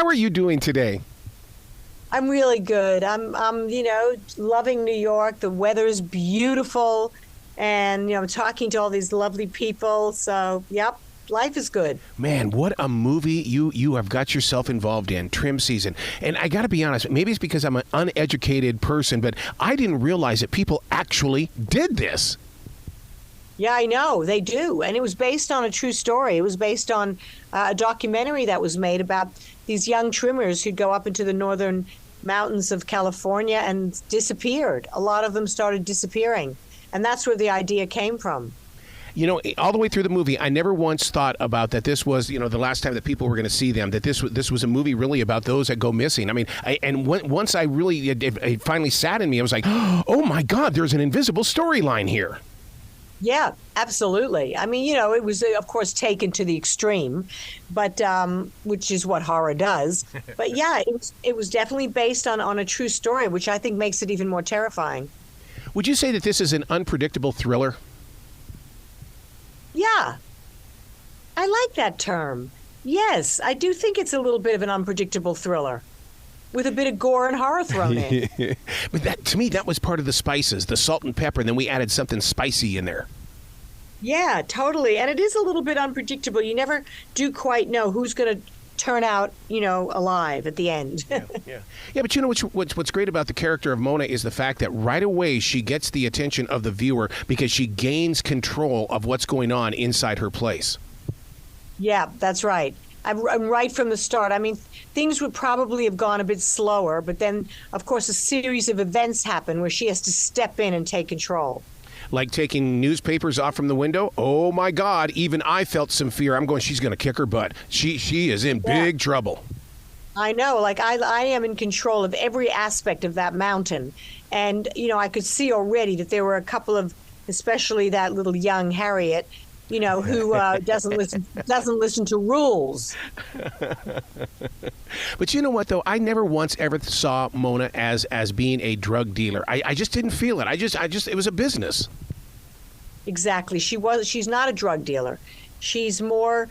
How are you doing today? I'm really good. I'm loving New York. The weather's beautiful, and I'm talking to all these lovely people. So, yep, life is good. Man, what a movie you have got yourself involved in, Trim Season. And I got to be honest, maybe it's because I'm an uneducated person, but I didn't realize that people actually did this. Yeah, I know they do, and it was based on a true story. It was based on a documentary that was made about these young trimmers who'd go up into the northern mountains of California and disappeared. A lot of them started disappearing, and that's where the idea came from. You know, all the way through the movie, I never once thought about that this was, the last time that people were going to see them, that this was a movie really about those that go missing. I mean, once I really, it finally sat in me, I was like, oh my God, there's an invisible storyline here. Yeah, absolutely. I mean, it was, of course, taken to the extreme, but which is what horror does. But yeah, it was definitely based on a true story, which I think makes it even more terrifying. Would you say that this is an unpredictable thriller? Yeah, I like that term. Yes, I do think it's a little bit of an unpredictable thriller with a bit of gore and horror thrown in. But to me, that was part of the spices, the salt and pepper, and then we added something spicy in there. Yeah, totally. And it is a little bit unpredictable. You never do quite know who's going to turn out, alive at the end. Yeah, but what's great about the character of Mona is the fact that right away she gets the attention of the viewer because she gains control of what's going on inside her place. Yeah, that's right. I'm right from the start. I mean, things would probably have gone a bit slower, but then, of course, a series of events happen where she has to step in and take control. Like taking newspapers off from the window. Oh my God! Even I felt some fear. I'm going. She's going to kick her butt. She is in big trouble. I know. Like I am in control of every aspect of that mountain, and I could see already that there were a couple of, especially that little young Harriet, who doesn't listen to rules. But you know what, though? I never once ever saw Mona as being a drug dealer. I just didn't feel it. It was a business. Exactly. She's not a drug dealer. She's more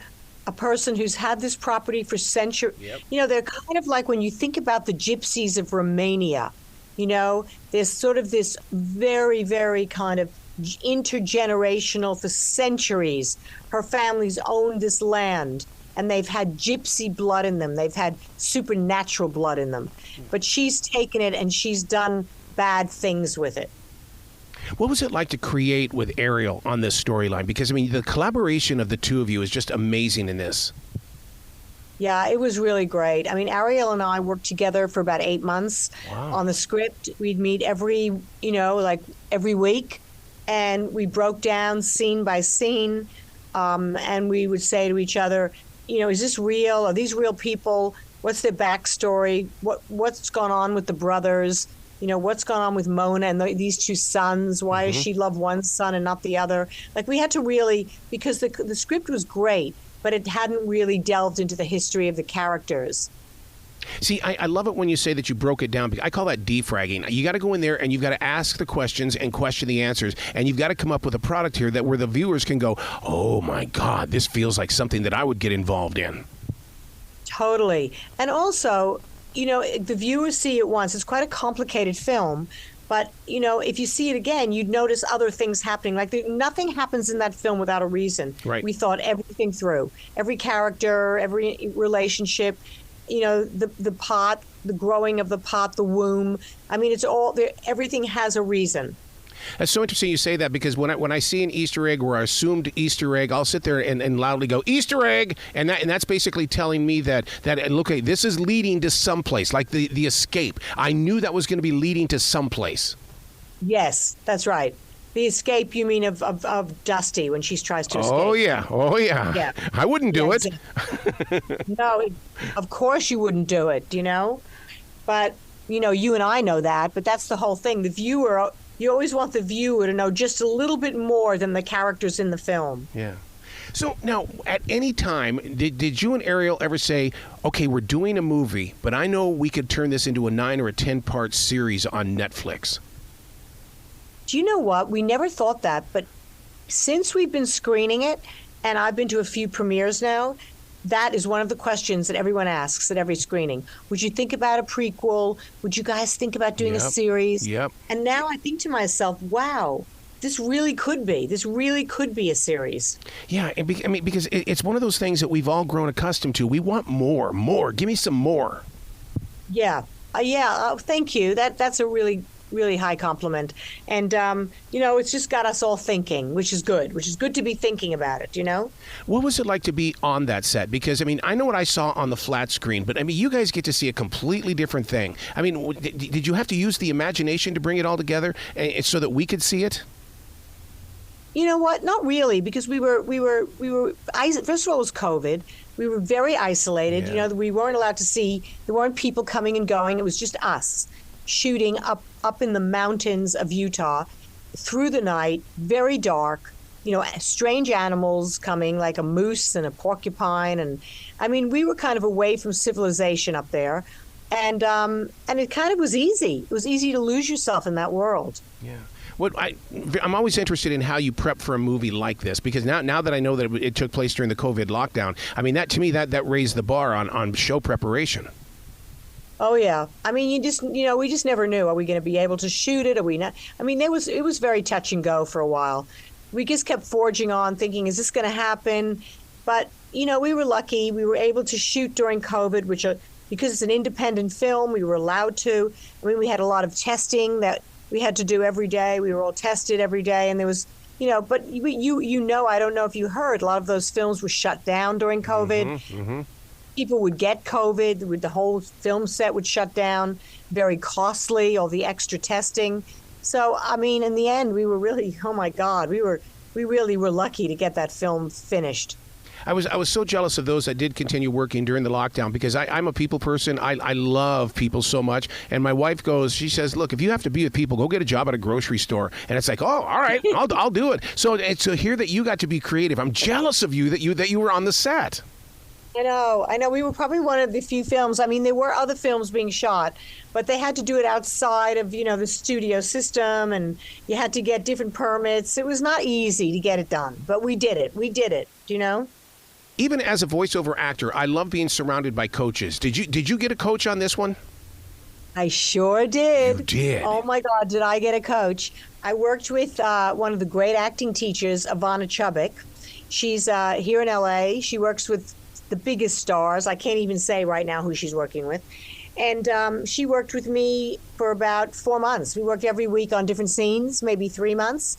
a person who's had this property for centuries. Yep. They're kind of like when you think about the gypsies of Romania, there's sort of this very, very kind of intergenerational, for centuries. Her family's owned this land, and they've had gypsy blood in them. They've had supernatural blood in them. But she's taken it and she's done bad things with it. What was it like to create with Ariel on this storyline? Because, I mean, the collaboration of the two of you is just amazing in this. Yeah, it was really great. I mean, Ariel and I worked together for about 8 months on the script. We'd meet every week, and we broke down scene by scene, and we would say to each other, is this real? Are these real people? What's their backstory? What's gone on with the brothers? What's gone on with Mona and these two sons? Why does she love one son and not the other? Like, we had to really, because the script was great, but it hadn't really delved into the history of the characters. See, I love it when you say that you broke it down. I call that defragging. You got to go in there and you've got to ask the questions and question the answers. And you've got to come up with a product here where the viewers can go, oh, my God, this feels like something that I would get involved in. Totally. And also, the viewers see it once. It's quite a complicated film. But, if you see it again, you'd notice other things happening. Like, nothing happens in that film without a reason. Right. We thought everything through. Every character, every relationship, the pot, the growing of the pot, the womb. I mean, it's all there. Everything has a reason. That's so interesting you say that, because when I see an Easter egg or an assumed Easter egg, I'll sit there and loudly go, Easter egg! And that's basically telling me that look, this is leading to someplace, like the escape. I knew that was going to be leading to someplace. Yes, that's right. The escape, you mean, of Dusty when she tries to escape. Oh, yeah. Yeah. I wouldn't do it. No, of course you wouldn't do it, But, you and I know that, but that's the whole thing. The viewer, you always want the viewer to know just a little bit more than the characters in the film. Yeah. So now, at any time, did you and Ariel ever say, okay, we're doing a movie, but I know we could turn this into a 9 or a 10-part series on Netflix? Do you know what? We never thought that, but since we've been screening it, and I've been to a few premieres now, that is one of the questions that everyone asks at every screening. Would you think about a prequel? Would you guys think about doing a series? Yep. And now I think to myself, wow, this really could be. This really could be a series. Yeah, I mean, because it's one of those things that we've all grown accustomed to. We want more, more. Give me some more. Yeah. Thank you. That's a really, really high compliment. And, it's just got us all thinking, which is good to be thinking about it, What was it like to be on that set? Because, I mean, I know what I saw on the flat screen, but, I mean, you guys get to see a completely different thing. I mean, did you have to use the imagination to bring it all together so that we could see it? You know what? Not really, because we were. First of all, it was COVID. We were very isolated. Yeah. We weren't allowed to see. There weren't people coming and going. It was just us shooting up in the mountains of Utah through the night, very dark. Strange animals coming, like a moose and a porcupine, and I mean, we were kind of away from civilization up there, and it kind of was easy. It was easy to lose yourself in that world. Yeah. I'm always interested in how you prep for a movie like this, because now that I know that it took place during the COVID lockdown, I mean, that to me, that raised the bar on show preparation. Oh yeah, I mean, we just never knew. Are we going to be able to shoot it? Are we not? I mean, it was very touch and go for a while. We just kept forging on, thinking, is this going to happen? But we were lucky. We were able to shoot during COVID, which because it's an independent film, we were allowed to. I mean, we had a lot of testing that we had to do every day. We were all tested every day, and there was, but I don't know if you heard, a lot of those films were shut down during COVID. Mm-hmm. People would get COVID, the whole film set would shut down, very costly, all the extra testing. So, I mean, in the end, we were really, oh my God, we really were lucky to get that film finished. I was so jealous of those that did continue working during the lockdown, because I'm a people person. I love people so much. And my wife she says, look, if you have to be with people, go get a job at a grocery store. And it's like, oh, all right, I'll do it. So to hear that you got to be creative, I'm jealous of you that you were on the set. I know. We were probably one of the few films. I mean, there were other films being shot, but they had to do it outside of, the studio system, and you had to get different permits. It was not easy to get it done, but we did it. Even as a voiceover actor, I love being surrounded by coaches. Did you get a coach on this one? I sure did. You did. Oh my God, did I get a coach? I worked with one of the great acting teachers, Ivana Chubbuck. She's here in LA. She works with the biggest stars. I can't even say right now who she's working with. And she worked with me for about 4 months. We worked every week on different scenes, maybe 3 months.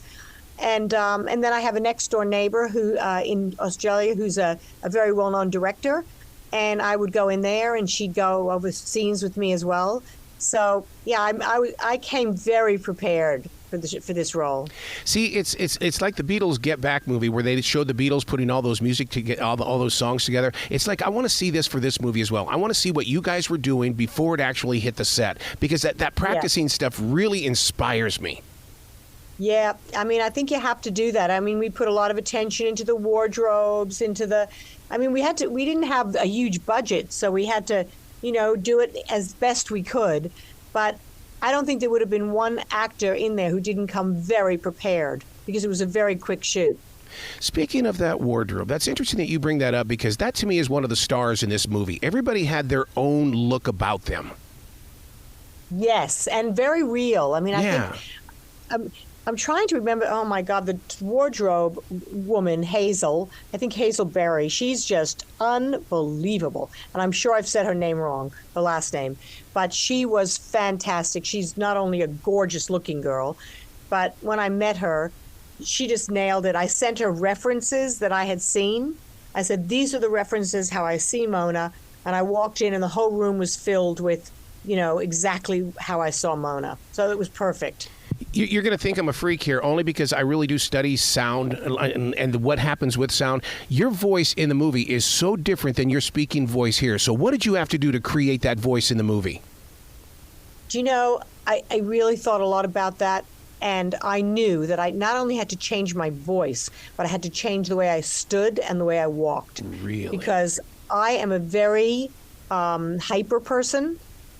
And then I have a next door neighbor who in Australia who's a very well-known director. And I would go in there and she'd go over scenes with me as well. So, yeah, I came very prepared for this role. See, it's like the Beatles Get Back movie, where they showed the Beatles putting all those music to get all those songs together. It's like, I want to see this for this movie as well. I want to see what you guys were doing before it actually hit the set, because that practicing stuff really inspires me. Yeah, I mean, I think you have to do that. I mean, we put a lot of attention into the wardrobes, we didn't have a huge budget, so we had to, do it as best we could. But I don't think there would have been one actor in there who didn't come very prepared, because it was a very quick shoot. Speaking of that wardrobe, that's interesting that you bring that up, because that to me is one of the stars in this movie. Everybody had their own look about them. Yes, and very real. I mean, I think I'm trying to remember, oh my God, the wardrobe woman, Hazel, I think Hazel Berry, she's just unbelievable. And I'm sure I've said her name wrong, the last name, but she was fantastic. She's not only a gorgeous looking girl, but when I met her, she just nailed it. I sent her references that I had seen. I said, these are the references how I see Mona. And I walked in and the whole room was filled with, exactly how I saw Mona. So it was perfect. You're going to think I'm a freak here, only because I really do study sound and what happens with sound. Your voice in the movie is so different than your speaking voice here. So what did you have to do to create that voice in the movie? Do you know, I really thought a lot about that. And I knew that I not only had to change my voice, but I had to change the way I stood and the way I walked. Really? Because I am a very hyper person.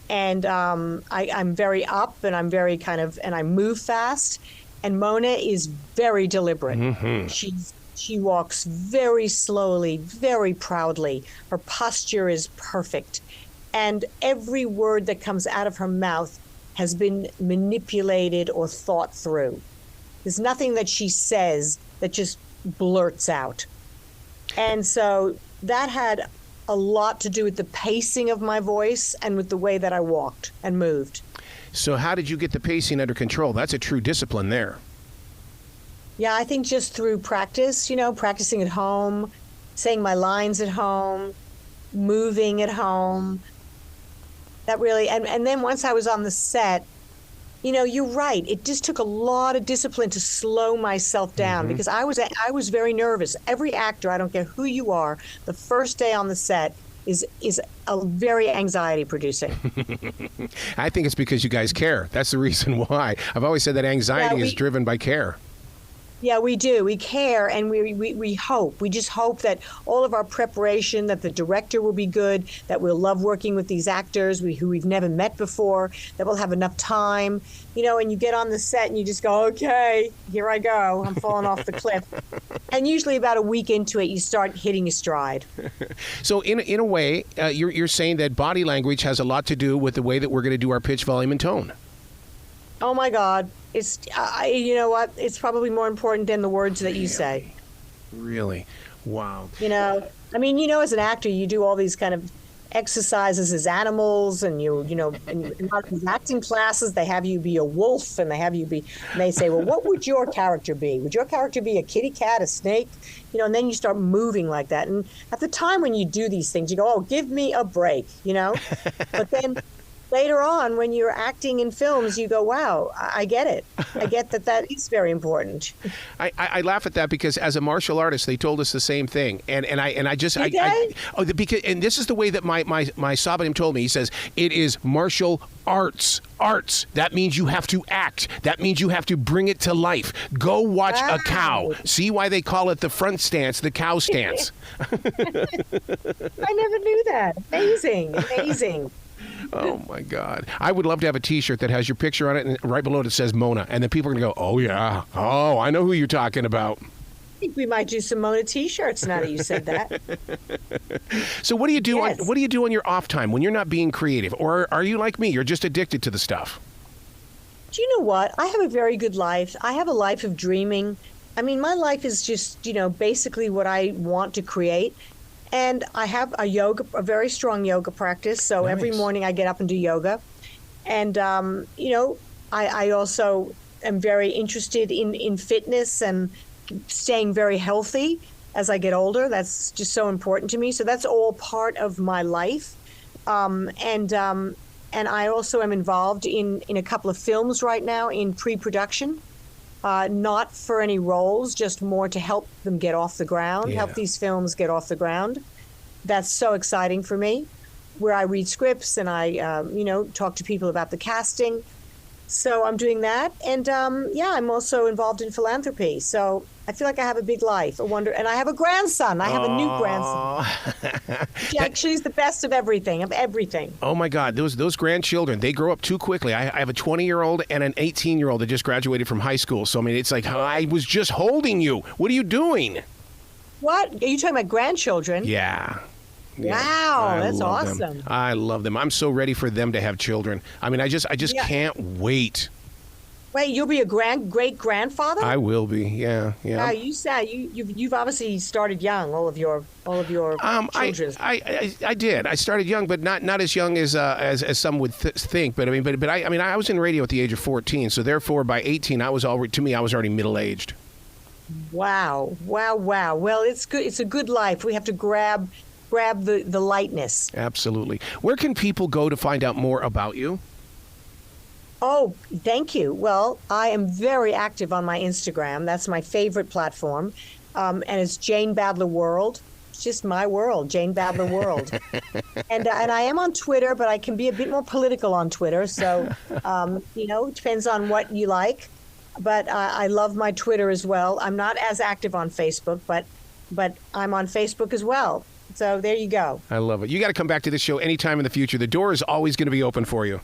And I'm very up, and I'm very and I move fast. And Mona is very deliberate. Mm-hmm. She walks very slowly, very proudly. Her posture is perfect. And every word that comes out of her mouth has been manipulated or thought through. There's nothing that she says that just blurts out. And so that had a lot to do with the pacing of my voice and with the way that I walked and moved. So how did you get the pacing under control? That's a true discipline there. Yeah, I think just through practice, practicing at home, saying my lines at home, moving at home. That really, and then once I was on the set, you're right. It just took a lot of discipline to slow myself down because I was very nervous. Every actor, I don't care who you are, the first day on the set is a very anxiety producing. I think it's because you guys care. That's the reason why. I've always said that anxiety is driven by care. Yeah, we do. We care, and we hope. We just hope that all of our preparation, that the director will be good, that we'll love working with these actors who we've never met before, that we'll have enough time. And you get on the set and you just go, okay, here I go. I'm falling off the cliff. And usually about a week into it, you start hitting a stride. So in a way, you're saying that body language has a lot to do with the way that we're going to do our pitch, volume, and tone. Oh, my God. It's, you know what? It's probably more important than the words that you say. Really? Wow. As an actor, you do all these kind of exercises as animals, and in a lot of these acting classes, they have you be a wolf, and they say, well, what would your character be? Would your character be a kitty cat, a snake? And then you start moving like that. And at the time when you do these things, you go, oh, give me a break, But then later on, when you're acting in films, you go, wow, I get it. I get that is very important. I laugh at that because as a martial artist, they told us the same thing. And this is the way that my Sabadim told me. He says, it is martial arts. That means you have to act. That means you have to bring it to life. Go watch a cow. See why they call it the front stance, the cow stance. I never knew that. Amazing. Oh, my God. I would love to have a T-shirt that has your picture on it, and right below it says Mona. And then people are going to go, oh, yeah. Oh, I know who you're talking about. I think we might do some Mona T-shirts now that you said that. So what do you do? Yes. What do you do on your off time when you're not being creative? Or are you like me? You're just addicted to the stuff. Do you know what? I have a very good life. I have a life of dreaming. My life is just, basically what I want to create. And I have a very strong yoga practice. So Nice. Every morning I get up and do yoga. And, I also am very interested in fitness and staying very healthy as I get older. That's just so important to me. So that's all part of my life. And I also am involved in a couple of films right now in pre-production. Not for any roles, just more to help them get off the ground, help these films get off the ground. That's so exciting for me, where I read scripts and I, talk to people about the casting. So I'm doing that. And, I'm also involved in philanthropy. So I feel like I have a big life, and I have a grandson. I have a new grandson. She actually is the best of everything. Oh, my God. Those grandchildren, they grow up too quickly. I have a 20-year-old and an 18-year-old that just graduated from high school. So, it's like, I was just holding you. What are you doing? What? Are you talking about grandchildren? Yeah. Wow, that's awesome. I love them. I'm so ready for them to have children. I just can't wait. Wait, you'll be a great grandfather? I will be. Yeah. Wow, you said you've obviously started young. All of your children. I did. I started young, but not as young as some would think. But I was in radio at the age of 14. So therefore, by 18, I was already middle aged. Wow. Well, it's good. It's a good life. We have to grab the lightness. Absolutely. Where can people go to find out more about you? Oh, thank you. Well, I am very active on my Instagram. That's my favorite platform. And it's Jane Badler World. It's just my world, Jane Badler World. and I am on Twitter, but I can be a bit more political on Twitter. So, it depends on what you like. But I love my Twitter as well. I'm not as active on Facebook, but I'm on Facebook as well. So there you go. I love it. You got to come back to this show anytime in the future. The door is always going to be open for you.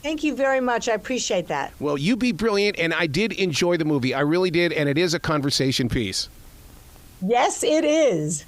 Thank you very much. I appreciate that. Well, you be brilliant, and I did enjoy the movie. I really did, and it is a conversation piece. Yes, it is.